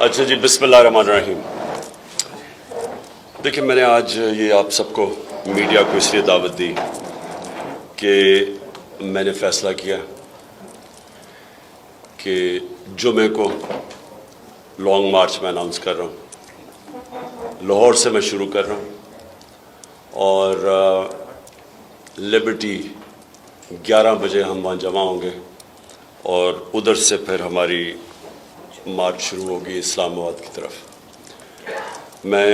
اچھا جی، بسم اللہ الرحمن الرحیم۔ دیکھیں، میں نے آج یہ آپ سب کو میڈیا کو اس لیے دعوت دی کہ میں نے فیصلہ کیا کہ جمعے کو لانگ مارچ میں اناؤنس کر رہا ہوں۔ لاہور سے میں شروع کر رہا ہوں اور لبرٹی 11 بجے ہم وہاں جمع ہوں گے اور ادھر سے پھر ہماری مارچ شروع ہوگی اسلام آباد کی طرف۔ میں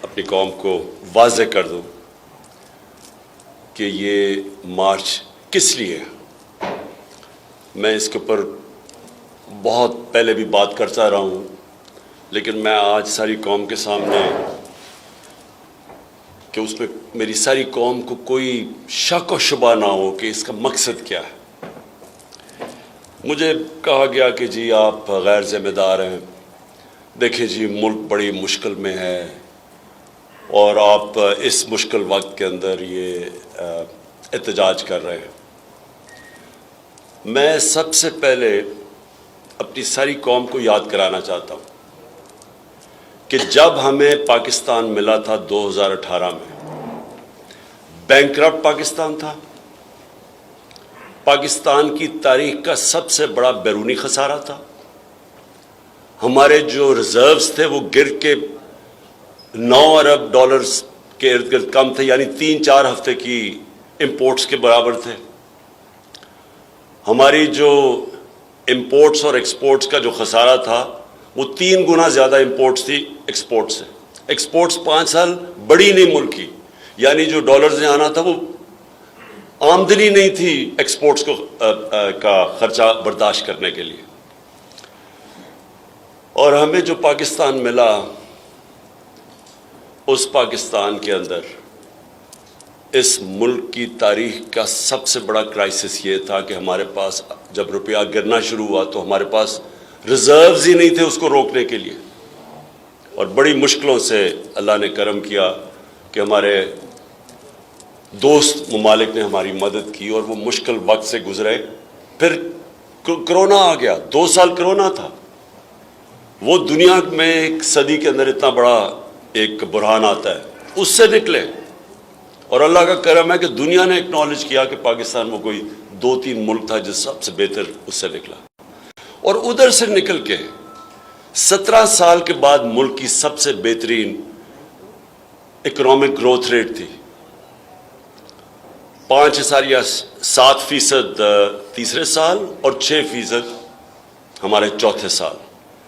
اپنی قوم کو واضح کر دوں کہ یہ مارچ کس لیے ہے۔ میں اس کے اوپر بہت پہلے بھی بات کرتا رہا ہوں، لیکن میں آج ساری قوم کے سامنے کہ اس میں میری ساری قوم کو کوئی شک و شبہ نہ ہو کہ اس کا مقصد کیا ہے۔ مجھے کہا گیا کہ جی آپ غیر ذمہ دار ہیں، دیکھیں جی ملک بڑی مشکل میں ہے اور آپ اس مشکل وقت کے اندر یہ احتجاج کر رہے ہیں۔ میں سب سے پہلے اپنی ساری قوم کو یاد کرانا چاہتا ہوں کہ جب ہمیں پاکستان ملا تھا 2018 میں، بینکرپٹ پاکستان تھا، پاکستان کی تاریخ کا سب سے بڑا بیرونی خسارہ تھا۔ ہمارے جو ریزروز تھے وہ گر کے 9 ارب ڈالرز کے ارد گرد کم تھے، یعنی 3-4 ہفتے کی امپورٹس کے برابر تھے۔ ہماری جو امپورٹس اور ایکسپورٹس کا جو خسارہ تھا وہ 3 گنا زیادہ امپورٹس تھی ایکسپورٹ سے۔ ایکسپورٹس 5 سال بڑی نہیں ملک کی، یعنی جو ڈالرز نے آنا تھا وہ آمدنی نہیں تھی ایکسپورٹس کا خرچہ برداشت کرنے کے لیے۔ اور ہمیں جو پاکستان ملا، اس پاکستان کے اندر اس ملک کی تاریخ کا سب سے بڑا کرائسس یہ تھا کہ ہمارے پاس جب روپیہ گرنا شروع ہوا تو ہمارے پاس ریزروز ہی نہیں تھے اس کو روکنے کے لیے، اور بڑی مشکلوں سے اللہ نے کرم کیا کہ ہمارے دوست ممالک نے ہماری مدد کی اور وہ مشکل وقت سے گزرے۔ پھر کرونا آ گیا، 2 سال کرونا تھا، وہ دنیا میں ایک صدی کے اندر اتنا بڑا ایک بحران آتا ہے، اس سے نکلے، اور اللہ کا کرم ہے کہ دنیا نے اکنالج کیا کہ پاکستان میں کوئی 2-3 ملک تھا جو سب سے بہتر اس سے نکلا، اور ادھر سے نکل کے 17 سال کے بعد ملک کی سب سے بہترین اکنامک گروتھ ریٹ تھی، 5.7% تیسرے سال اور 6% ہمارے چوتھے سال۔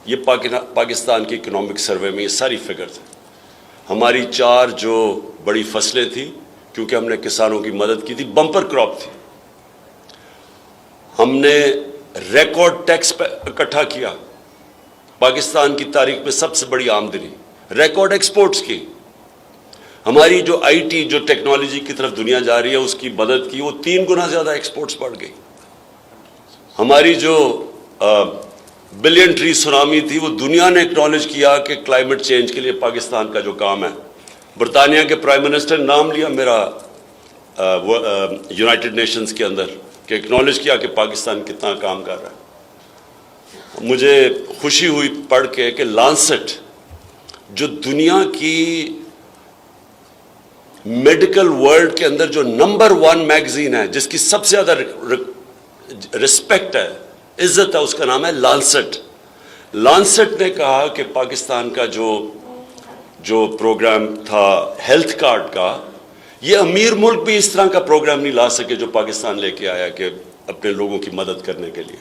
یہ پاکستان کی اکنامک سروے میں یہ ساری فگر تھے۔ ہماری 4 جو بڑی فصلیں تھیں، کیونکہ ہم نے کسانوں کی مدد کی تھی، بمپر کراپ تھی، ہم نے ریکارڈ ٹیکس اکٹھا کیا، پاکستان کی تاریخ میں سب سے بڑی آمدنی، ریکارڈ ایکسپورٹس کی، ہماری جو آئی ٹی جو ٹیکنالوجی کی طرف دنیا جا رہی ہے اس کی مدد کی، وہ 3 گنا زیادہ ایکسپورٹس بڑھ گئی۔ ہماری جو بلین ٹری سونامی تھی، وہ دنیا نے اکنالج کیا کہ کلائمیٹ چینج کے لیے پاکستان کا جو کام ہے، برطانیہ کے پرائم منسٹر نے نام لیا میرا یونائٹڈ نیشنز کے اندر کہ اکنالج کیا کہ پاکستان کتنا کام کر رہا ہے۔ مجھے خوشی ہوئی پڑھ کے کہ لانسٹ جو دنیا کی میڈیکل ورلڈ کے اندر جو نمبر 1 میگزین ہے، جس کی سب سے زیادہ رسپیکٹ ہے، عزت ہے، اس کا نام ہے لانسٹ۔ لانسٹ نے کہا کہ پاکستان کا جو پروگرام تھا ہیلتھ کارڈ کا، یہ امیر ملک بھی اس طرح کا پروگرام نہیں لا سکے جو پاکستان لے کے آیا کہ اپنے لوگوں کی مدد کرنے کے لیے۔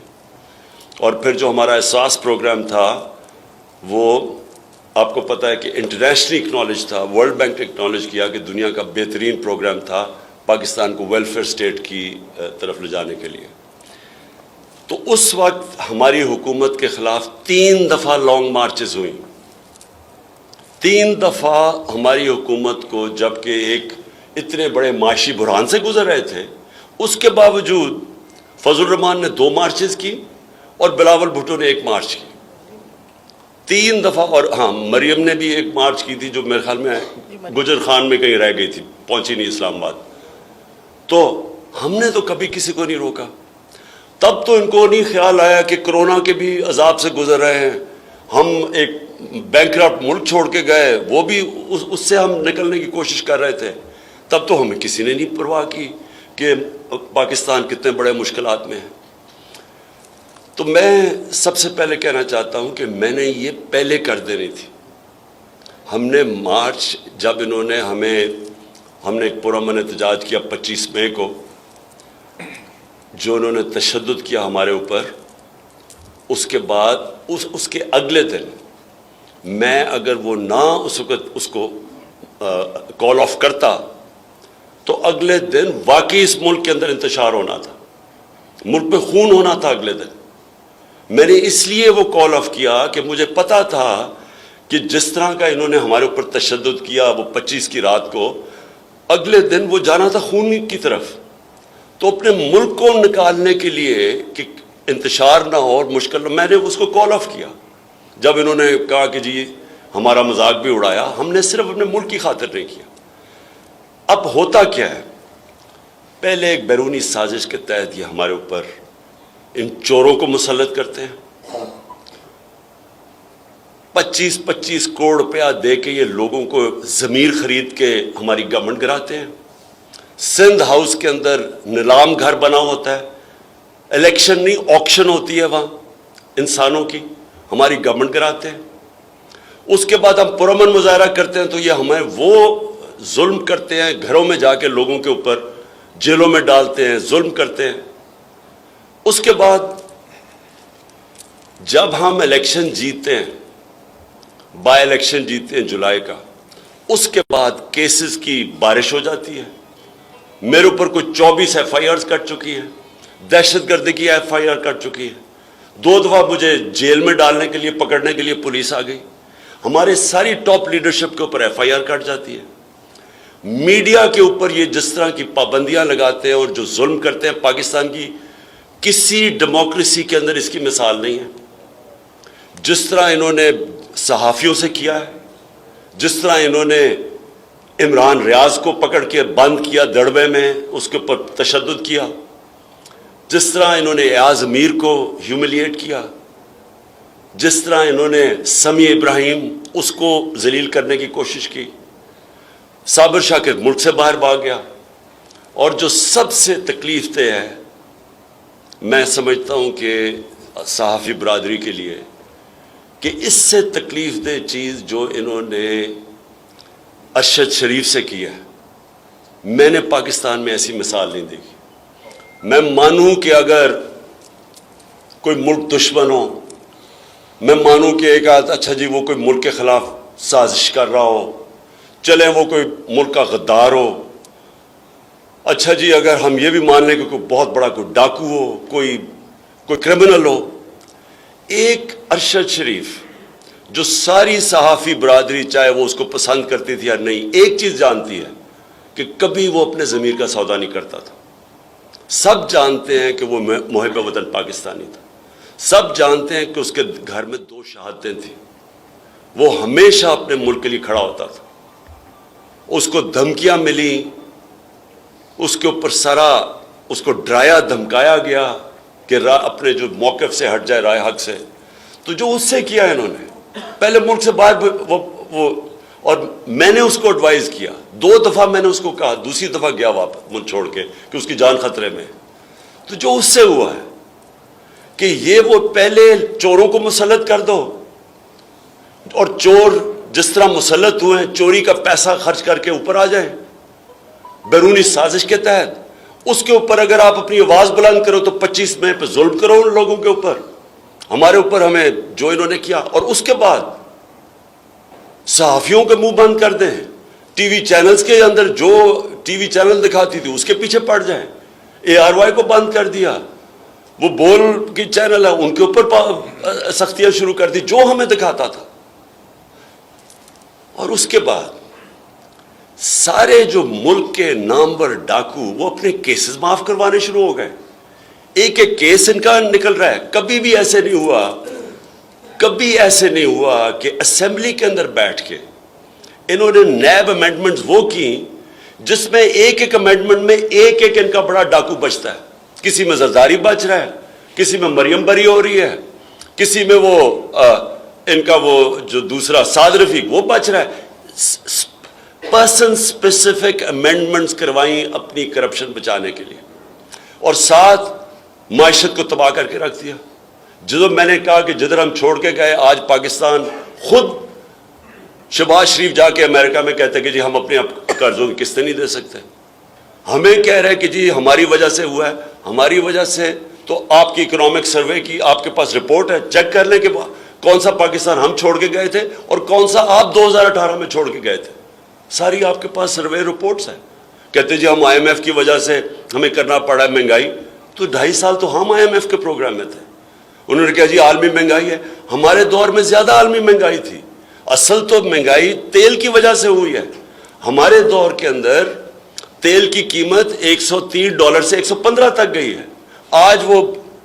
اور پھر جو ہمارا احساس پروگرام تھا، وہ آپ کو پتہ ہے کہ انٹرنیشنلی اکنالج تھا، ورلڈ بینک نے اکنالج کیا کہ دنیا کا بہترین پروگرام تھا پاکستان کو ویلفیئر سٹیٹ کی طرف لے جانے کے لیے۔ تو اس وقت ہماری حکومت کے خلاف 3 دفعہ لانگ مارچز ہوئیں، 3 دفعہ ہماری حکومت کو، جبکہ ایک اتنے بڑے معاشی بحران سے گزر رہے تھے، اس کے باوجود فضل الرحمان نے 2 مارچز کی اور بلاول بھٹو نے 1 مارچ کی، 3 دفعہ۔ اور ہاں، مریم نے بھی 1 مارچ کی تھی جو میرے خیال میں گجر خان میں کہیں رہ گئی تھی، پہنچی نہیں اسلام آباد۔ تو ہم نے تو کبھی کسی کو نہیں روکا۔ تب تو ان کو نہیں خیال آیا کہ کرونا کے بھی عذاب سے گزر رہے ہیں، ہم ایک بینکرپٹ ملک چھوڑ کے گئے, وہ بھی اس سے ہم نکلنے کی کوشش کر رہے تھے, تب تو ہمیں کسی نے نہیں پرواہ کی کہ پاکستان کتنے بڑے مشکلات میں ہے. تو میں سب سے پہلے کہنا چاہتا ہوں کہ میں نے یہ پہلے کر دینی تھی. ہم نے مارچ جب انہوں نے ہم نے ایک پرامن احتجاج کیا 25 مئی کو, جو انہوں نے تشدد کیا ہمارے اوپر, اس کے بعد اس کے اگلے دن میں اگر وہ نہ اس وقت اس کو کال آف کرتا تو اگلے دن واقعی اس ملک کے اندر انتشار ہونا تھا, ملک پہ خون ہونا تھا اگلے دن. میں نے اس لیے وہ کال آف کیا کہ مجھے پتا تھا کہ جس طرح کا انہوں نے ہمارے اوپر تشدد کیا وہ 25 کی رات کو, اگلے دن وہ جانا تھا خون کی طرف. تو اپنے ملک کو نکالنے کے لیے کہ انتشار نہ ہو اور مشکل, میں نے اس کو کال آف کیا. جب انہوں نے کہا کہ جی ہمارا مذاق بھی اڑایا, ہم نے صرف اپنے ملک کی خاطر نہیں کیا. اب ہوتا کیا ہے, پہلے ایک بیرونی سازش کے تحت یہ ہمارے اوپر ان چوروں کو مسلط کرتے ہیں. 25 کروڑ روپیہ دے کے یہ لوگوں کو ضمیر خرید کے ہماری گورنمنٹ گراتے ہیں. سندھ ہاؤس کے اندر نیلام گھر بنا ہوتا ہے, الیکشن نہیں آکشن ہوتی ہے وہاں انسانوں کی, ہماری گورنمنٹ کراتے ہیں. اس کے بعد ہم پرامن مظاہرہ کرتے ہیں تو یہ ہمیں وہ ظلم کرتے ہیں, گھروں میں جا کے لوگوں کے اوپر جیلوں میں ڈالتے ہیں, ظلم کرتے ہیں. اس کے بعد جب ہم الیکشن جیتے ہیں, بائی الیکشن جیتے ہیں جولائی کا, اس کے بعد کیسز کی بارش ہو جاتی ہے. میرے اوپر کوئی 24 ایف آئی آرز کٹ چکی ہے, دہشت گردی کی ایف آئی آر کٹ چکی ہے. 2 دفعہ مجھے جیل میں ڈالنے کے لیے, پکڑنے کے لیے پولیس آ گئی. ہمارے ساری ٹاپ لیڈرشپ کے اوپر ایف آئی آر کٹ جاتی ہے. میڈیا کے اوپر یہ جس طرح کی پابندیاں لگاتے ہیں اور جو ظلم کرتے ہیں پاکستان کی, کسی ڈیموکریسی کے اندر اس کی مثال نہیں ہے. جس طرح انہوں نے صحافیوں سے کیا ہے, جس طرح انہوں نے عمران ریاض کو پکڑ کے بند کیا دڑبے میں, اس کے اوپر تشدد کیا, جس طرح انہوں نے ایاز امیر کو ہیوملیٹ کیا, جس طرح انہوں نے سمیع ابراہیم اس کو ذلیل کرنے کی کوشش کی, صابر شاکر ملک سے باہر بھاگ گیا. اور جو سب سے تکلیف دہ ہے, میں سمجھتا ہوں کہ صحافی برادری کے لیے, کہ اس سے تکلیف دہ چیز جو انہوں نے ارشد شریف سے کیا ہے, میں نے پاکستان میں ایسی مثال نہیں دیکھی. میں مانوں کہ اگر کوئی ملک دشمن ہو, میں مانوں کہ ایک اچھا جی وہ کوئی ملک کے خلاف سازش کر رہا ہو, چلیں وہ کوئی ملک کا غدار ہو, اچھا جی اگر ہم یہ بھی مان لیں کہ کوئی بہت بڑا کوئی ڈاکو ہو, کوئی کرمنل ہو. ایک ارشد شریف جو ساری صحافی برادری چاہے وہ اس کو پسند کرتی تھی یا نہیں, ایک چیز جانتی ہے کہ کبھی وہ اپنے ضمیر کا سودا نہیں کرتا تھا. سب جانتے ہیں کہ وہ محب وطن پاکستانی تھا, سب جانتے ہیں کہ اس کے گھر میں 2 شہادتیں تھیں. وہ ہمیشہ اپنے ملک کے لیے کھڑا ہوتا تھا. اس کو دھمکیاں ملی, اس کے اوپر اس کو ڈرایا دھمکایا گیا کہ اپنے جو موقف سے ہٹ جائے, رائے حق سے. تو جو اس سے کیا انہوں نے, پہلے ملک سے باہر وہ اور میں نے اس کو ایڈوائز کیا 2 دفعہ, میں نے اس کو کہا, دوسری دفعہ گیا واپس ملک چھوڑ کے کہ اس کی جان خطرے میں. تو جو اس سے ہوا ہے کہ یہ وہ پہلے چوروں کو مسلط کر دو, اور چور جس طرح مسلط ہوئے ہیں چوری کا پیسہ خرچ کر کے اوپر آ جائیں بیرونی سازش کے تحت, اس کے اوپر اگر آپ اپنی آواز بلند کرو تو 25 مئی پہ ظلم کرو ان لوگوں کے اوپر, ہمارے اوپر, ہمیں جو انہوں نے کیا. اور اس کے بعد صحافیوں کے منہ بند کر دیں, ٹی وی چینلز کے اندر جو ٹی وی چینل دکھاتی تھی اس کے پیچھے پڑ جائیں. ARY کو بند کر دیا, وہ بول کی چینل ہے ان کے اوپر سختیاں شروع کر دی جو ہمیں دکھاتا تھا. اور اس کے بعد سارے جو ملک کے نامور ڈاکو وہ اپنے کیسز معاف کروانے شروع ہو گئے. ایک ایک کیس ان کا نکل رہا ہے. کبھی بھی ایسے نہیں ہوا کہ اسمبلی کے اندر بیٹھ کے انہوں نے نیب امینڈمنٹس وہ کی جس میں ایک ایک امینڈمنٹ میں ایک ایک ان کا بڑا ڈاکو بچتا ہے. کسی میں زرداری بچ رہا ہے, کسی میں مریم بری ہو رہی ہے, کسی میں وہ ان کا وہ جو دوسرا سعد رفیق وہ بچ رہا ہے. پرسن اسپیسیفک امینڈمنٹس کروائیں اپنی کرپشن بچانے کے لیے, اور ساتھ معیشت کو تباہ کر کے رکھ دیا. جو میں نے کہا کہ جدھر ہم چھوڑ کے گئے, آج پاکستان خود شہباز شریف جا کے امریکہ میں کہتے ہیں کہ جی ہم اپنے قرضوں کی قسطیں نہیں دے سکتے. ہمیں کہہ رہے کہ جی ہماری وجہ سے ہوا ہے. ہماری وجہ سے تو آپ کی اکنامک سروے کی آپ کے پاس رپورٹ ہے, چیک کر لیں کہ کون سا پاکستان ہم چھوڑ کے گئے تھے اور کون سا آپ 2018 میں چھوڑ کے گئے تھے. ساری آپ کے پاس سروے رپورٹس ہیں. کہتے جی ہم IMF کی وجہ سے ہمیں کرنا پڑا ہے مہنگائی. تو 2.5 سال تو ہم IMF کے پروگرام میں تھے. انہوں نے کہا جی عالمی مہنگائی ہے. ہمارے دور میں زیادہ عالمی مہنگائی تھی. اصل تو مہنگائی تیل کی وجہ سے ہوئی ہے. ہمارے دور کے اندر تیل کی قیمت $130 سے 115 تک گئی ہے. آج وہ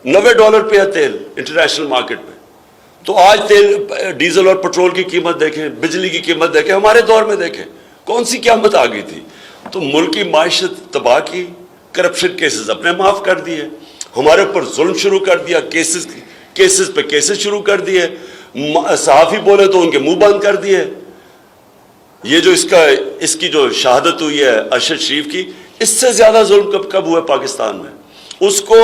$90 پہ ہے تیل انٹرنیشنل مارکیٹ میں. تو آج تیل ڈیزل اور پٹرول کی قیمت دیکھیں, بجلی کی قیمت دیکھیں, ہمارے دور میں دیکھیں کون سی قیامت آ گئی تھی. تو ملک کی معیشت تباہ کی, کرپشن کیسز اپنے معاف کر دیے, ہمارے اوپر ظلم شروع کر دیا, کیسز پہ کیسز شروع کر دیے, صحافی بولے تو ان کے منہ بند کر دیے. یہ جو اس کی جو شہادت ہوئی ہے ارشد شریف کی, اس سے زیادہ ظلم کب ہوا پاکستان میں. اس کو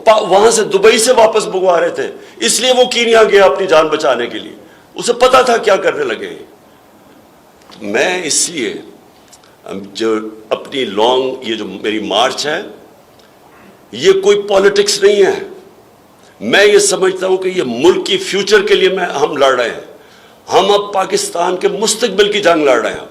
وہاں سے دبئی سے واپس بگوا رہے تھے, اس لیے وہ کینیا گیا اپنی جان بچانے کے لیے. اسے پتا تھا کیا کرنے لگے. میں اس لیے جو اپنی یہ جو میری مارچ ہے, یہ کوئی پالیٹکس نہیں ہے. میں یہ سمجھتا ہوں کہ یہ ملک کی فیوچر کے لیے ہم لڑ رہے ہیں. ہم اب پاکستان کے مستقبل کی جنگ لڑ رہے ہیں.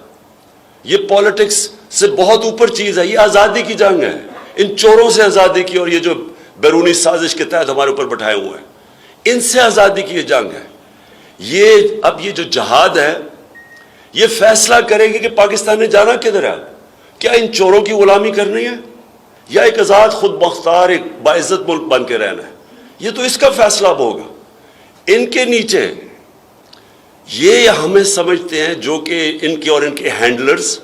یہ پالیٹکس سے بہت اوپر چیز ہے. یہ آزادی کی جنگ ہے, ان چوروں سے آزادی کی, اور یہ جو بیرونی سازش کے تحت ہمارے اوپر بٹھائے ہوئے ہیں, ان سے آزادی کی یہ جنگ ہے. اب یہ جو جہاد ہے, یہ فیصلہ کرے گی کہ پاکستان نے جانا کدھر ہے. کیا ان چوروں کی غلامی کرنی ہے یا ایک آزاد خود مختار ایک باعزت ملک بن کے رہنا ہے. یہ تو اس کا فیصلہ اب ہوگا. ان کے نیچے یہ ہمیں سمجھتے ہیں, جو کہ ان کے اور ان کے ہینڈلرز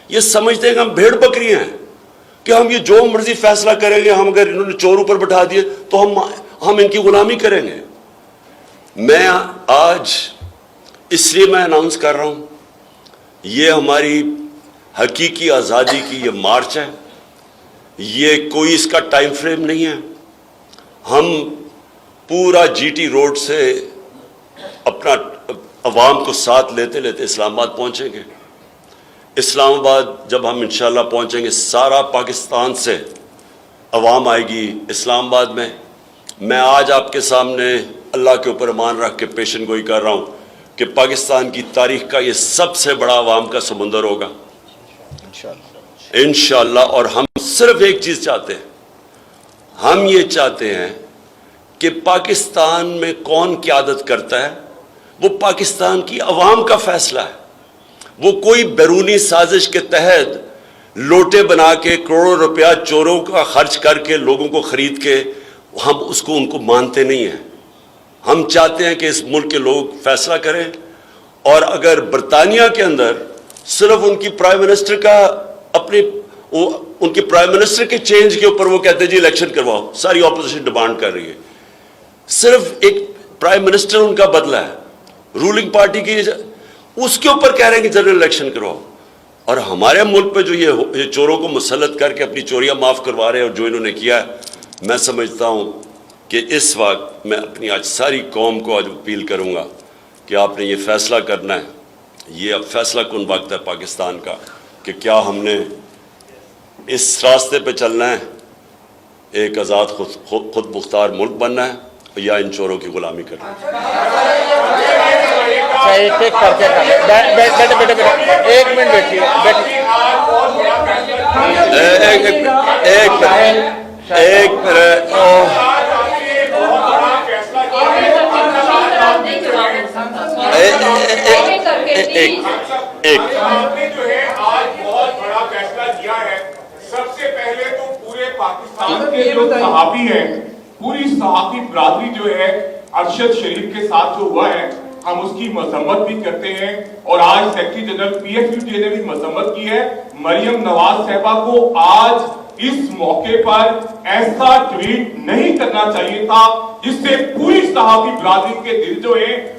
یہ سمجھتے ہیں کہ ہم بھیڑ بکری ہیں, کہ ہم یہ جو مرضی فیصلہ کریں گے, ہم اگر انہوں نے چور اوپر بٹھا دیے تو ہم ان کی غلامی کریں گے. میں آج اس لیے میں اناؤنس کر رہا ہوں, یہ ہماری حقیقی آزادی کی یہ مارچ ہے. یہ کوئی اس کا ٹائم فریم نہیں ہے. ہم پورا GT روڈ سے اپنا عوام کو ساتھ لیتے لیتے اسلام آباد پہنچیں گے. اسلام آباد جب ہم انشاءاللہ پہنچیں گے, سارا پاکستان سے عوام آئے گی اسلام آباد میں. میں آج آپ کے سامنے اللہ کے اوپر ایمان رکھ کے پیشن گوئی کر رہا ہوں کہ پاکستان کی تاریخ کا یہ سب سے بڑا عوام کا سمندر ہوگا انشاءاللہ. اور ہم صرف ایک چیز چاہتے ہیں, ہم یہ چاہتے ہیں کہ پاکستان میں کون قیادت کرتا ہے وہ پاکستان کی عوام کا فیصلہ ہے. وہ کوئی بیرونی سازش کے تحت لوٹے بنا کے کروڑوں روپیہ چوروں کا خرچ کر کے لوگوں کو خرید کے ہم ان کو مانتے نہیں ہیں. ہم چاہتے ہیں کہ اس ملک کے لوگ فیصلہ کریں. اور اگر برطانیہ کے اندر صرف ان کی پرائم منسٹر کا ان کی پرائم منسٹر کے چینج کے اوپر وہ کہتے ہیں جی الیکشن کرواؤ, ساری اپوزیشن ڈیمانڈ کر رہی ہے, صرف ایک پرائم منسٹر ان کا بدلا ہے رولنگ پارٹی کی, اس کے اوپر کہہ رہے ہیں کہ جنرل الیکشن کرواؤ. اور ہمارے ملک پہ جو یہ چوروں کو مسلط کر کے اپنی چوریاں معاف کروا رہے ہیں, اور جو انہوں نے کیا ہے, میں سمجھتا ہوں کہ اس وقت میں اپنی آج ساری قوم کو آج اپیل کروں گا کہ آپ نے یہ فیصلہ کرنا ہے. یہ اب فیصلہ کن وقت ہے پاکستان کا کہ کیا ہم نے اس راستے پہ چلنا ہے, ایک آزاد خود مختار ملک بننا ہے, یا ان چوروں کی غلامی کرنا ہے. ایک منٹ بیٹھیے. سب سے پہلے تو پورے پاکستان کے جو صحافی ہیں, پوری صحافی برادری جو ہے ارشد شریف کے ساتھ جو ہوا ہے, ہم اس کی مذمت بھی کرتے ہیں. اور آج سیکرٹری جنرل PFUJ نے بھی مذمت کی ہے. مریم نواز صاحبہ کو آج اس موقع پر ایسا ٹویٹ نہیں کرنا چاہیے تھا جس سے پوری صحافی برادری کے دل جو ہیں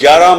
11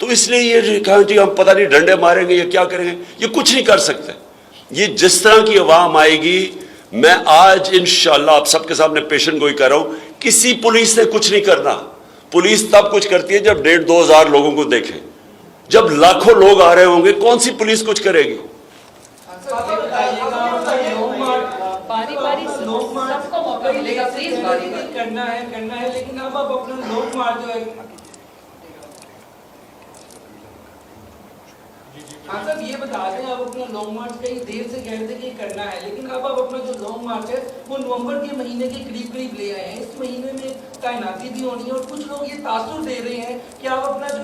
تو اس لیے یہ کہا جی ہم پتہ نہیں ڈنڈے ماریں گے یا کیا کریں گے، یہ کچھ نہیں کر سکتے. یہ جس طرح کی عوام آئے گی، میں آج انشاءاللہ آپ سب کے سامنے پیشن گوئی کر رہا ہوں، کسی پولیس نے کچھ نہیں کرنا. پولیس تب کچھ کرتی ہے جب 1,500-2 ہزار لوگوں کو دیکھے. جب لاکھوں لوگ آ رہے ہوں گے کون سی پولیس کچھ کرے گی؟ باری باری سب کو موقع ملے گا. پلیز باری باری کرنا ہے لیکن اب آپ اپنا لانگ مارچ جو ہے ہاں صاحب یہ بتا دیں، آپ اپنا لانگ مارچ کئی دیر سے کہہ رہے تھے کہ کرنا ہے، لیکن اب آپ اپنا جو لانگ مارچ ہے وہ نومبر کے مہینے کے قریب لے آئے ہیں. اس مہینے میں تعیناتی بھی ہونی ہے اور کچھ لوگ یہ تاثر دے رہے ہیں کہ آپ اپنا جو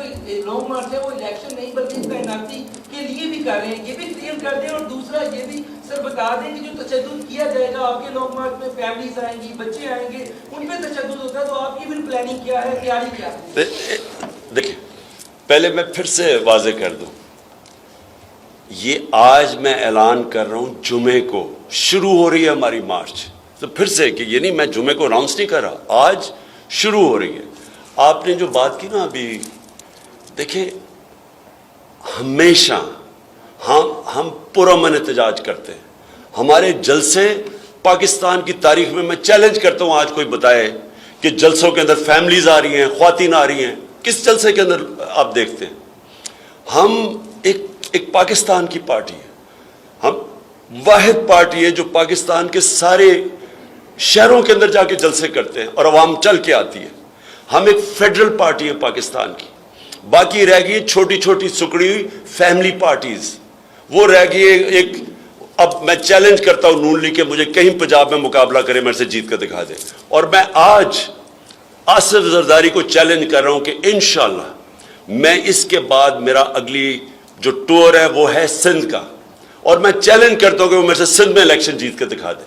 لانگ مارچ ہے وہ الیکشن نہیں بلکہ تعیناتی کے لیے بھی کر رہے ہیں. یہ بھی کلیئر کر دیں. اور دوسرا یہ بھی سر بتا دیں کہ جو تشدد کیا جائے گا آپ کے لانگ مارچ میں، فیملیز آئیں گی، بچے آئیں گے، ان پہ تشدد ہوتا ہے، تو آپ کی بھی پلاننگ کیا ہے، تیاری کیا ہے؟ دیکھیں پہلے میں پھر سے واضح کر دوں، یہ آج میں اعلان کر رہا ہوں جمعے کو شروع ہو رہی ہے ہماری مارچ. تو پھر سے کہ یہ نہیں میں جمعے کو اناؤنس نہیں کر رہا، آج شروع ہو رہی ہے. آپ نے جو بات کی نا ابھی، دیکھیں ہمیشہ ہم پرامن احتجاج کرتے ہیں. ہمارے جلسے پاکستان کی تاریخ میں چیلنج کرتا ہوں آج کوئی بتائے کہ جلسوں کے اندر فیملیز آ رہی ہیں، خواتین آ رہی ہیں. کس جلسے کے اندر آپ دیکھتے ہیں؟ ہم ایک پاکستان کی پارٹی ہے، ہم واحد پارٹی ہے جو پاکستان کے سارے شہروں کے اندر جا کے جلسے کرتے ہیں اور عوام چل کے آتی ہے. ہم ایک فیڈرل پارٹی ہے پاکستان کی. باقی رہ گئی چھوٹی چھوٹی سکڑی ہوئی فیملی پارٹیز، وہ رہ گئی ایک. اب میں چیلنج کرتا ہوں نون لیگ کے مجھے کہیں پنجاب میں مقابلہ کرے، میرے سے جیت کر دکھا دے. اور میں آج آصف زرداری کو چیلنج کر رہا ہوں کہ انشاءاللہ میں اس کے بعد میرا اگلی جو ٹور ہے وہ ہے سندھ کا، اور میں چیلنج کرتا ہوں کہ وہ میرے سے سندھ میں الیکشن جیت کر دکھا دے.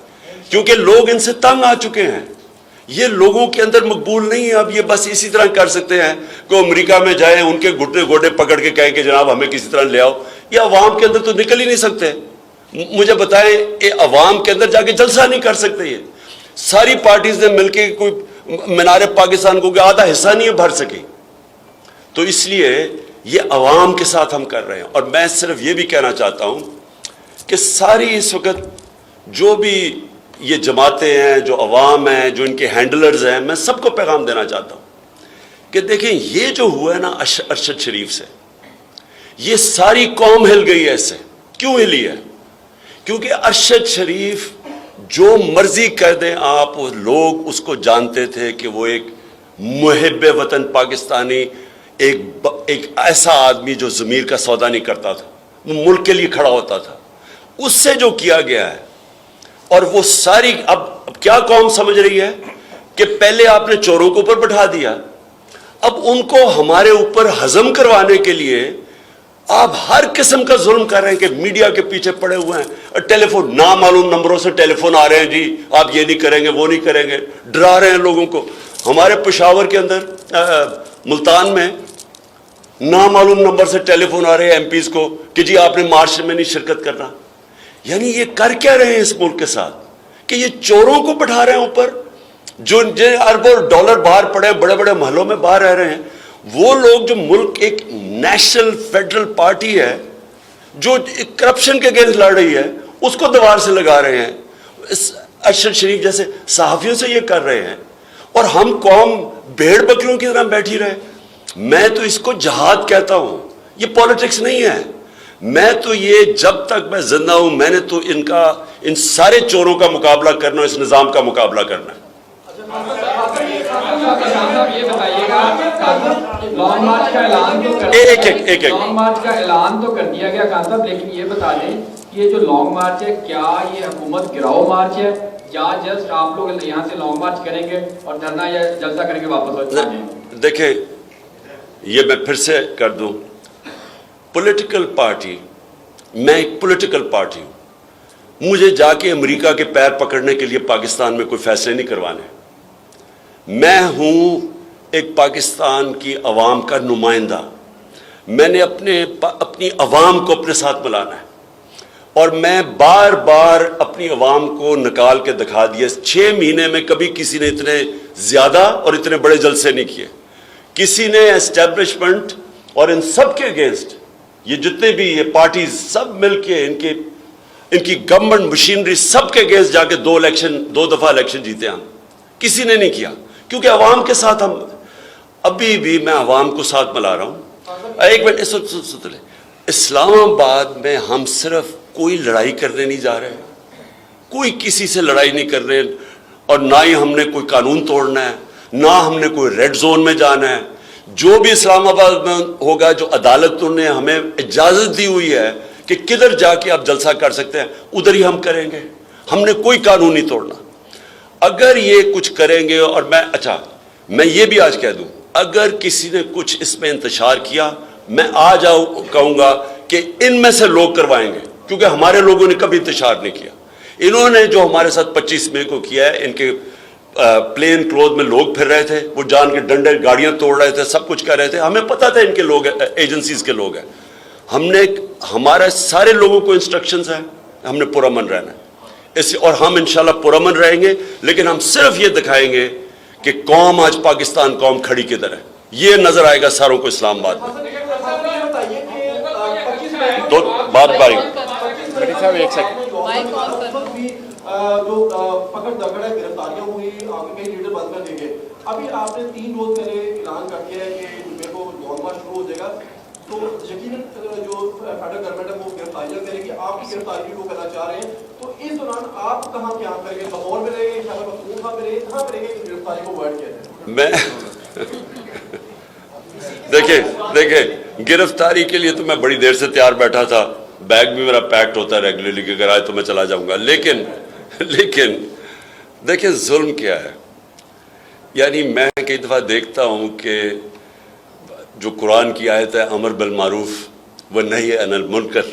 کیونکہ لوگ ان سے تنگ آ چکے ہیں، یہ لوگوں کے اندر مقبول نہیں ہے. اب یہ بس اسی طرح کر سکتے ہیں کہ امریکہ میں جائیں، ان کے گھٹنے گوٹے پکڑ کے کہیں کہ جناب ہمیں کسی طرح لے آؤ. یہ عوام کے اندر تو نکل ہی نہیں سکتے. مجھے بتائیں یہ عوام کے اندر جا کے جلسہ نہیں کر سکتے. یہ ساری پارٹیز نے مل کے کوئی مینار پاکستان کو آدھا حصہ نہیں بھر سکی. تو اس لیے یہ عوام کے ساتھ ہم کر رہے ہیں. اور میں صرف یہ بھی کہنا چاہتا ہوں کہ ساری اس وقت جو بھی یہ جماعتیں ہیں، جو عوام ہیں، جو ان کے ہینڈلرز ہیں، میں سب کو پیغام دینا چاہتا ہوں کہ دیکھیں یہ جو ہوا ہے نا ارشد شریف سے، یہ ساری قوم ہل گئی ہے. ایسے کیوں ہلی ہے؟ کیونکہ ارشد شریف جو مرضی کر دیں آپ، وہ لوگ اس کو جانتے تھے کہ وہ ایک محب وطن پاکستانی، ایک ایسا آدمی جو ضمیر کا سودا نہیں کرتا تھا، وہ ملک کے لیے کھڑا ہوتا تھا. اس سے جو کیا گیا ہے، اور وہ ساری اب کیا قوم سمجھ رہی ہے کہ پہلے آپ نے چوروں کو اوپر بٹھا دیا، اب ان کو ہمارے اوپر ہضم کروانے کے لیے آپ ہر قسم کا ظلم کر رہے ہیں کہ میڈیا کے پیچھے پڑے ہوئے ہیں. اور ٹیلی فون نامعلوم نمبروں سے ٹیلی فون آ رہے ہیں، جی آپ یہ نہیں کریں گے، وہ نہیں کریں گے، ڈرا رہے ہیں لوگوں کو. ہمارے پشاور کے اندر ملتان میں نامعلوم نمبر سے ٹیلی فون آ رہے ہیں ایم پیز کو کہ جی آپ نے مارچ میں نہیں شرکت کرنا. یعنی یہ کر کیا رہے ہیں اس ملک کے ساتھ کہ یہ چوروں کو بٹھا رہے ہیں اوپر، جو اربوں ڈالر باہر پڑے ہیں، بڑے بڑے محلوں میں باہر رہ رہے ہیں. وہ لوگ جو ملک ایک نیشنل فیڈرل پارٹی ہے جو کرپشن کے اگینسٹ لڑ رہی ہے، اس کو دیوار سے لگا رہے ہیں. ارشد شریف جیسے صحافیوں سے یہ کر رہے ہیں، اور ہم قوم بھیڑ بکریوں کی طرح بیٹھی رہے. میں تو اس کو جہاد کہتا ہوں، یہ پالیٹکس نہیں ہے. میں تو یہ جب تک میں زندہ ہوں میں نے تو ان سارے چوروں کا مقابلہ کرنا، اس نظام کا مقابلہ کرنا ہے. یہ بتائیے گا لانگ مارچ کا اعلان تو ایک لانگ مارچ کا اعلان تو کر دیا گیا خان صاحب، لیکن یہ بتا دیں کہ یہ جو لانگ مارچ ہے کیا یہ حکومت گراؤ مارچ ہے یا جسٹ آپ لوگ یہاں سے لانگ مارچ کریں گے اور دھرنا یا جلسہ کریں گے واپس ہو جائیں گے؟ دیکھیں یہ میں پھر سے کر دوں، پولیٹیکل پارٹی، میں ایک پولیٹیکل پارٹی ہوں. مجھے جا کے امریکہ کے پیر پکڑنے کے لیے پاکستان میں کوئی فیصلے نہیں کروانے. میں ہوں ایک پاکستان کی عوام کا نمائندہ. میں نے اپنی عوام کو اپنے ساتھ ملانا ہے، اور میں بار بار اپنی عوام کو نکال کے دکھا دیا. 6 مہینے میں کبھی کسی نے اتنے زیادہ اور اتنے بڑے جلسے نہیں کیے. کسی نے اسٹیبلشمنٹ اور ان سب کے اگینسٹ یہ جتنے بھی یہ پارٹیز سب مل کے ان کی گورنمنٹ مشینری سب کے اگینسٹ جا کے 2 دفعہ الیکشن جیتے ہم. کسی نے نہیں کیا کیونکہ عوام کے ساتھ ہم ابھی بھی میں عوام کو ساتھ ملا رہا ہوں. ایک منٹ سن لیں. اسلام آباد میں ہم صرف کوئی لڑائی کرنے نہیں جا رہے, کوئی کسی سے لڑائی نہیں کر رہے, اور نہ ہی ہم نے کوئی قانون توڑنا ہے, نہ ہم نے کوئی ریڈ زون میں جانا ہے. جو بھی اسلام آباد میں ہوگا, جو عدالت نے ہمیں اجازت دی ہوئی ہے کہ کدھر جا کے آپ جلسہ کر سکتے ہیں, ادھر ہی ہم کریں گے. ہم نے کوئی قانون نہیں توڑنا. اگر یہ کچھ کریں گے, اور میں یہ بھی آج کہہ دوں, اگر کسی نے کچھ اس میں انتشار کیا, میں آج کہوں گا کہ ان میں سے لوگ کروائیں گے, کیونکہ ہمارے لوگوں نے کبھی انتشار نہیں کیا. انہوں نے جو ہمارے ساتھ 25 مئی کو کیا ہے, ان کے پلین کلوتھ میں لوگ پھر رہے تھے, وہ جان کے ڈنڈے گاڑیاں توڑ رہے تھے, سب کچھ کر رہے تھے. ہمیں پتا تھا ان کے لوگ ایجنسیز کے لوگ ہیں. ہمارے سارے لوگوں کو انسٹرکشنز ہیں, ہم نے پرامن رہنا ہے اور ہم انشاءاللہ پرامن رہیں گے. لیکن ہم صرف یہ دکھائیں گے کہ قوم آج پاکستان قوم کھڑی کدھر ہے, یہ نظر آئے گا ساروں کو اسلام آباد میں. بات باری جو پکڑ دکڑ ہے, گرفتاریاں ہوئی, کئی لیڈر بند کر دیں گے. ابھی آپ نے 3 روز پہلے اعلان کر دیا ہے کہ جمعے کو لانگ مارچ شروع ہو جائے گا, تو یقیناً جو فیڈرل گورنمنٹ ہے وہ گرفتاریاں کرے گی. آپ کی گرفتاری کو کرنا چاہ رہے ہیں, تو اس دوران آپ کہاں قیام کریں گے؟ لاہور میں رہیں گے, خیبر پختونخوا میں رہیں گے, کہاں کریں گے اس گرفتاری کو اوائڈ کیا جائے؟ میں دیکھیں گرفتاری کے لیے تو میں بڑی دیر سے تیار بیٹھا تھا, بیگ بھی میرا پیکڈ ہوتا ہے ریگولرلی کہ اگر آئے تو میں چلا جاؤں گا. لیکن دیکھیں ظلم کیا ہے. یعنی میں کئی دفعہ دیکھتا ہوں کہ جو قرآن کی آیت ہے امر بالمعروف و نہی عن المنکر,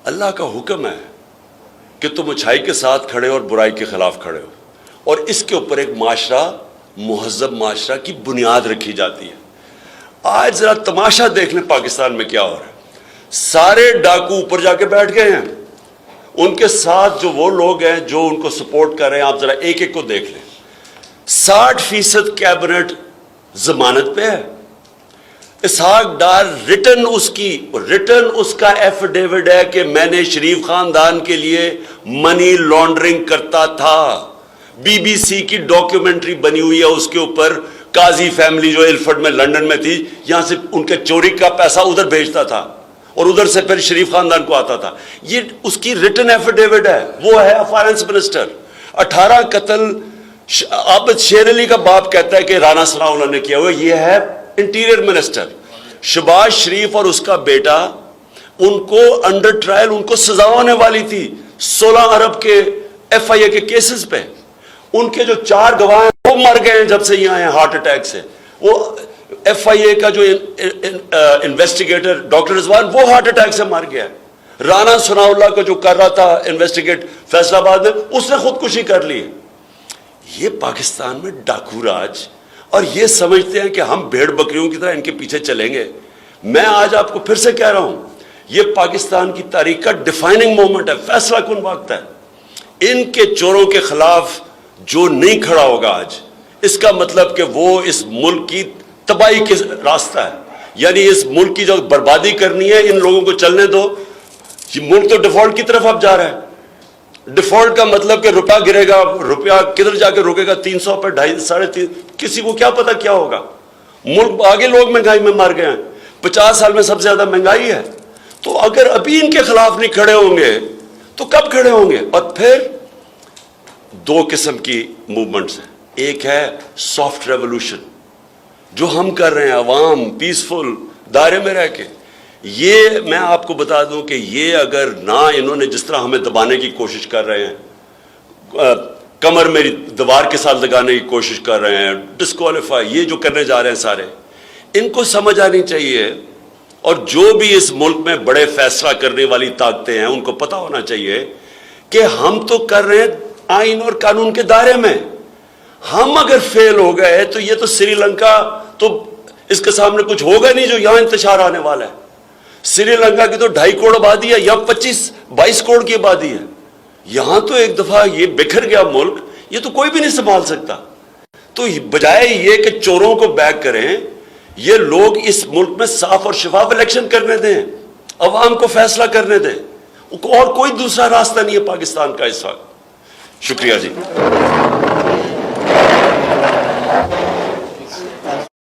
اللہ کا حکم ہے کہ تم اچھائی کے ساتھ کھڑے ہو اور برائی کے خلاف کھڑے ہو, اور اس کے اوپر ایک معاشرہ, مہذب معاشرہ کی بنیاد رکھی جاتی ہے. آج ذرا تماشا دیکھ لیں پاکستان میں کیا ہو رہا ہے. سارے ڈاکو اوپر جا کے بیٹھ گئے ہیں, ان کے ساتھ جو وہ لوگ ہیں جو ان کو سپورٹ کر رہے ہیں, آپ ذرا ایک ایک کو دیکھ لیں. 60% کیبنٹ ضمانت پہ ہے. اسحاق ڈار ریٹن اس کا ایفیڈیوٹ ہے کہ میں نے شریف خاندان کے لیے منی لانڈرنگ کرتا تھا. بی سی کی ڈاکیومنٹری بنی ہوئی ہے اس کے اوپر. قاضی فیملی جو ایلفرڈ میں لندن میں تھی, یہاں سے ان کے چوری کا پیسہ ادھر بھیجتا تھا اور ادھر سے پھر شریف خاندان کو آتا تھا. یہ اس کی ریٹن ایفیڈیوٹ ہے, وہ ہے فائنانس منسٹر. 18 قتل عابد شیر علی کا باپ کہتا ہے کہ رانا ثناء اللہ نے کیا ہوا, یہ ہے انٹیریئر منسٹر. شہباز شریف اور اس کا بیٹا, ان کو انڈر ٹرائل ان کو سزا ہونے والی تھی 16 ارب کے FIA کے کیسز پہ. ان کے جو 4 گواہ ہیں وہ مر گئے ہیں جب سے یہاں ہیں ہارٹ اٹیک سے. وہ FIA کا جو انویسٹیگیٹر ڈاکٹر رضوان, وہ ہارٹ اٹیک سے مر گیا. رانا ثناء اللہ کا جو کر رہا تھا انویسٹیگیٹ فیصل آباد میں, اس نے خودکشی کر لی. یہ پاکستان میں ڈاکو راج, اور یہ سمجھتے ہیں کہ ہم بھیڑ بکریوں کی طرح ان کے پیچھے چلیں گے. میں آج آپ کو پھر سے کہہ رہا ہوں, یہ پاکستان کی تاریخ کا ڈیفائننگ مومنٹ ہے, فیصلہ کن وقت ہے. ان کے چوروں کے خلاف جو نہیں کھڑا ہوگا آج, اس کا مطلب کہ وہ اس ملک کی تباہی کے راستہ ہے. یعنی اس ملک کی جو بربادی کرنی ہے, ان لوگوں کو چلنے دو. یہ ملک تو ڈیفالٹ کی طرف اب جا رہا ہے. ڈیفالٹ کا مطلب کہ روپیہ گرے گا, روپیہ کدھر جا کے رکے گا, 300 پہ 250 350, کسی کو کیا پتا کیا ہوگا. ملک آگے لوگ مہنگائی میں مر گئے ہیں, 50 سال میں سب سے زیادہ مہنگائی ہے. تو اگر ابھی ان کے خلاف نہیں کھڑے ہوں گے تو کب کھڑے ہوں گے؟ اور پھر 2 قسم کی موومنٹس ہیں. ایک ہے سافٹ ریولوشن جو ہم کر رہے ہیں, عوام پیسفل دائرے میں رہ کے. یہ میں آپ کو بتا دوں کہ یہ اگر نہ انہوں نے جس طرح ہمیں دبانے کی کوشش کر رہے ہیں, کمر میری دیوار کے ساتھ لگانے کی کوشش کر رہے ہیں, ڈسکوالیفائی, یہ جو کرنے جا رہے ہیں سارے, ان کو سمجھ آنی چاہیے. اور جو بھی اس ملک میں بڑے فیصلہ کرنے والی طاقتیں ہیں, ان کو پتہ ہونا چاہیے کہ ہم تو کر رہے ہیں آئین اور قانون کے دائرے میں. ہم اگر فیل ہو گئے تو یہ تو سری لنکا, تو اس کے سامنے کچھ ہوگا نہیں جو یہاں انتشار آنے والا ہے. سری لنکا کی تو 2.5 کروڑ آبادی ہے, یہاں 22 کروڑ کی آبادی ہے. یہاں تو ایک دفعہ یہ بکھر گیا ملک, یہ تو کوئی بھی نہیں سنبھال سکتا. تو بجائے یہ کہ چوروں کو بیک کریں, یہ لوگ اس ملک میں صاف اور شفاف الیکشن کرنے دیں, عوام کو فیصلہ کرنے دیں, اور کوئی دوسرا راستہ نہیں ہے پاکستان کا اس وقت. شکریہ جی.